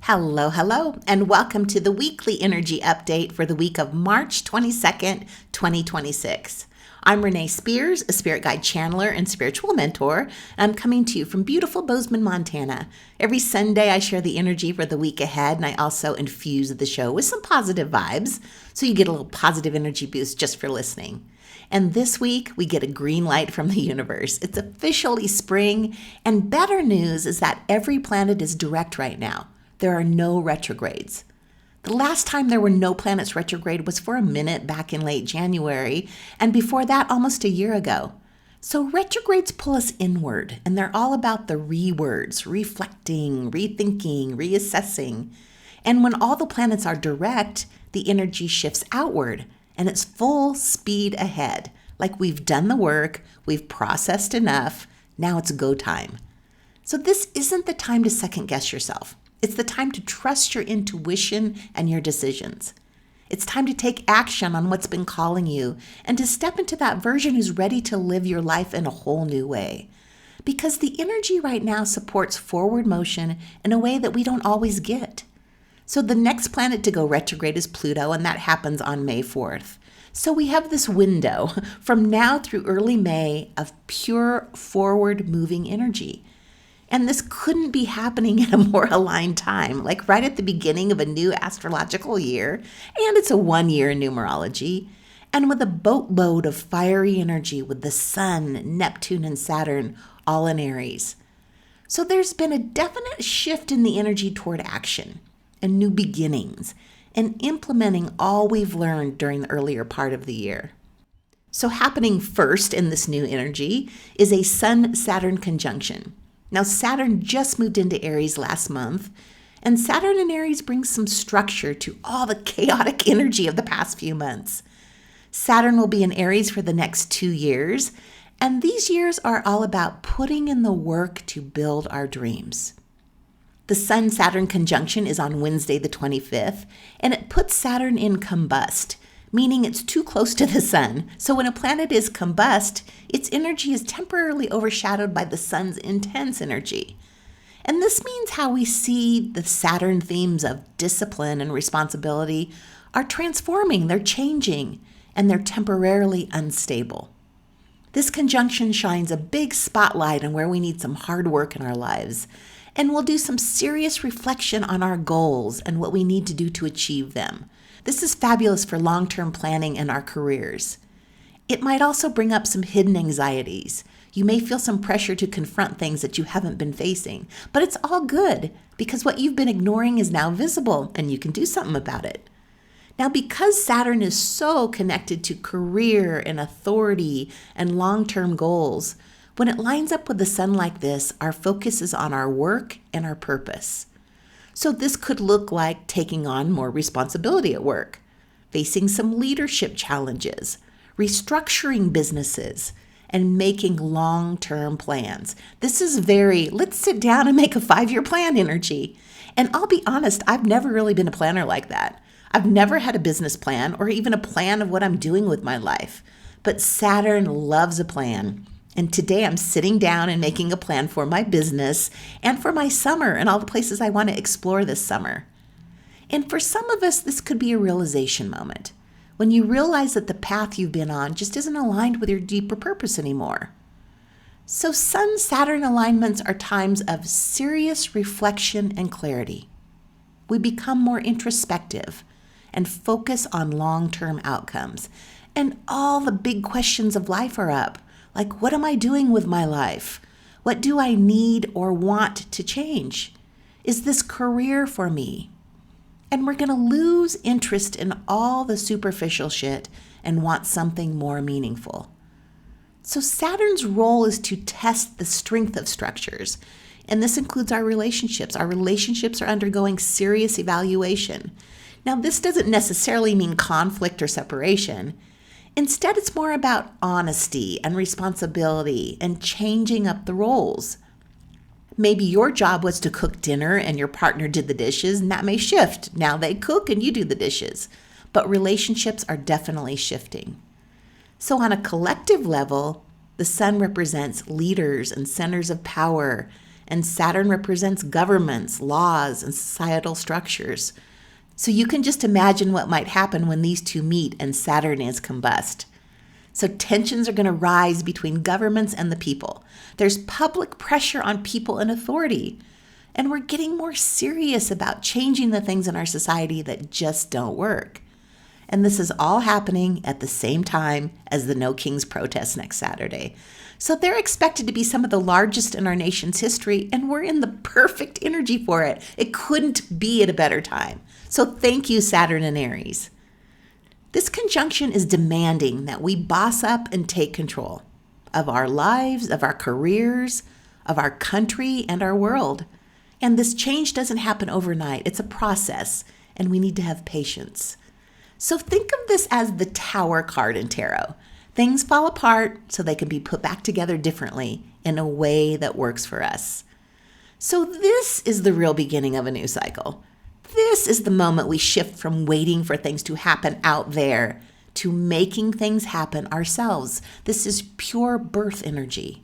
Hello, hello, and welcome to the weekly energy update for the week of March 22nd, 2026. I'm Renee Spears, a spirit guide channeler and spiritual mentor, and I'm coming to you from beautiful Bozeman, Montana. Every Sunday, I share the energy for the week ahead, and I also infuse the show with some positive vibes, so you get a little positive energy boost just for listening. And this week, we get a green light from the universe. It's officially spring, and better news is that every planet is direct right now. There are no retrogrades. The last time there were no planets retrograde was for a minute back in late January, and before that, almost a year ago. So retrogrades pull us inward, and they're all about the re-words, reflecting, rethinking, reassessing. And when all the planets are direct, the energy shifts outward, and it's full speed ahead. Like we've done the work, we've processed enough, now it's go time. So this isn't the time to second guess yourself. It's the time to trust your intuition and your decisions. It's time to take action on what's been calling you and to step into that version who's ready to live your life in a whole new way. Because the energy right now supports forward motion in a way that we don't always get. So the next planet to go retrograde is Pluto, and that happens on May 4th. So we have this window from now through early May of pure forward moving energy. And this couldn't be happening in a more aligned time, like right at the beginning of a new astrological year, and it's a 1 year in numerology, and with a boatload of fiery energy with the Sun, Neptune, and Saturn all in Aries. So there's been a definite shift in the energy toward action and new beginnings and implementing all we've learned during the earlier part of the year. So happening first in this new energy is a Sun-Saturn conjunction. Now, Saturn just moved into Aries last month, and Saturn in Aries brings some structure to all the chaotic energy of the past few months. Saturn will be in Aries for the next 2 years, and these years are all about putting in the work to build our dreams. The Sun-Saturn conjunction is on Wednesday the 25th, and it puts Saturn in combust, meaning it's too close to the sun. So when a planet is combust, its energy is temporarily overshadowed by the sun's intense energy. And this means how we see the Saturn themes of discipline and responsibility are transforming, they're changing, and they're temporarily unstable. This conjunction shines a big spotlight on where we need some hard work in our lives, and we'll do some serious reflection on our goals and what we need to do to achieve them. This is fabulous for long-term planning in our careers. It might also bring up some hidden anxieties. You may feel some pressure to confront things that you haven't been facing, but it's all good because what you've been ignoring is now visible and you can do something about it. Now, because Saturn is so connected to career and authority and long-term goals, when it lines up with the sun like this, our focus is on our work and our purpose. So this could look like taking on more responsibility at work, facing some leadership challenges, restructuring businesses, and making long-term plans. This is very, let's sit down and make a 5-year plan energy. And I'll be honest, I've never really been a planner like that. I've never had a business plan or even a plan of what I'm doing with my life. But Saturn loves a plan. And today I'm sitting down and making a plan for my business and for my summer and all the places I want to explore this summer. And for some of us, this could be a realization moment when you realize that the path you've been on just isn't aligned with your deeper purpose anymore. So Sun-Saturn alignments are times of serious reflection and clarity. We become more introspective and focus on long-term outcomes. And all the big questions of life are up. Like, what am I doing with my life? What do I need or want to change? Is this career for me? And we're going to lose interest in all the superficial shit and want something more meaningful. So Saturn's role is to test the strength of structures. And this includes our relationships. Our relationships are undergoing serious evaluation. Now, this doesn't necessarily mean conflict or separation. Instead, it's more about honesty and responsibility and changing up the roles. Maybe your job was to cook dinner and your partner did the dishes, and that may shift. Now they cook and you do the dishes. But relationships are definitely shifting. So on a collective level, the sun represents leaders and centers of power and Saturn represents governments, laws, and societal structures. So you can just imagine what might happen when these two meet and Saturn is combust. So tensions are going to rise between governments and the people. There's public pressure on people and authority. And we're getting more serious about changing the things in our society that just don't work. And this is all happening at the same time as the No Kings protest next Saturday. So they're expected to be some of the largest in our nation's history, and we're in the perfect energy for it. It couldn't be at a better time. So thank you, Saturn and Aries. This conjunction is demanding that we boss up and take control of our lives, of our careers, of our country, and our world. And this change doesn't happen overnight. It's a process, and we need to have patience. So think of this as the Tower card in tarot. Things fall apart so they can be put back together differently in a way that works for us. So this is the real beginning of a new cycle. This is the moment we shift from waiting for things to happen out there to making things happen ourselves. This is pure birth energy.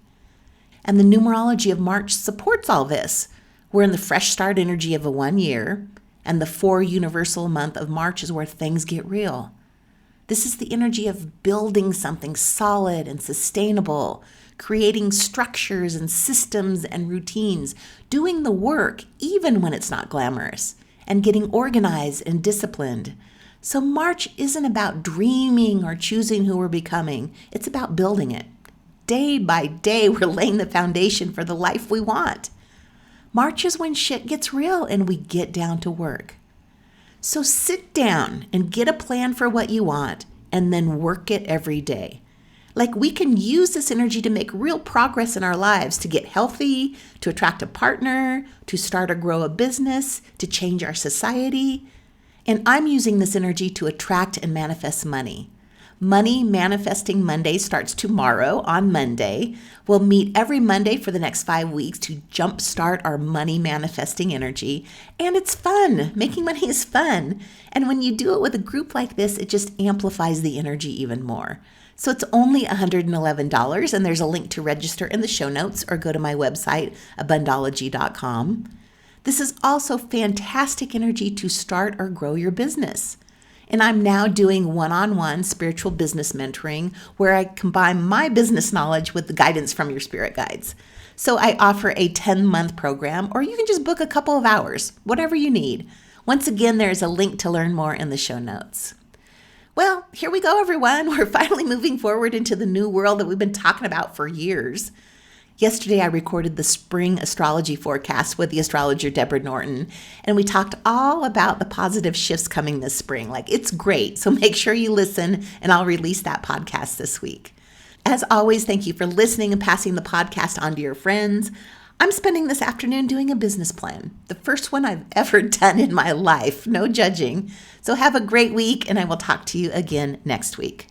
And the numerology of March supports all this. We're in the fresh start energy of a 1 year, and the 4 universal month of March is where things get real. This is the energy of building something solid and sustainable, creating structures and systems and routines, doing the work even when it's not glamorous, and getting organized and disciplined. So March isn't about dreaming or choosing who we're becoming. It's about building it. Day by day, we're laying the foundation for the life we want. March is when shit gets real and we get down to work. So sit down and get a plan for what you want and then work it every day. Like we can use this energy to make real progress in our lives, to get healthy, to attract a partner, to start or grow a business, to change our society. And I'm using this energy to attract and manifest money. Money Manifesting Monday starts tomorrow on Monday. We'll meet every Monday for the next 5 weeks to jumpstart our money manifesting energy. And it's fun. Making money is fun. And when you do it with a group like this, it just amplifies the energy even more. So it's only $111, and there's a link to register in the show notes or go to my website, Abundology.com. This is also fantastic energy to start or grow your business. And I'm now doing one-on-one spiritual business mentoring where I combine my business knowledge with the guidance from your spirit guides. So I offer a 10-month program, or you can just book a couple of hours, whatever you need. Once again, there's a link to learn more in the show notes. Well, here we go, everyone. We're finally moving forward into the new world that we've been talking about for years. Yesterday, I recorded the spring astrology forecast with the astrologer Deborah Norton, and we talked all about the positive shifts coming this spring. Like, it's great, so make sure you listen, and I'll release that podcast this week. As always, thank you for listening and passing the podcast on to your friends. I'm spending this afternoon doing a business plan, the first one I've ever done in my life, no judging. So have a great week, and I will talk to you again next week.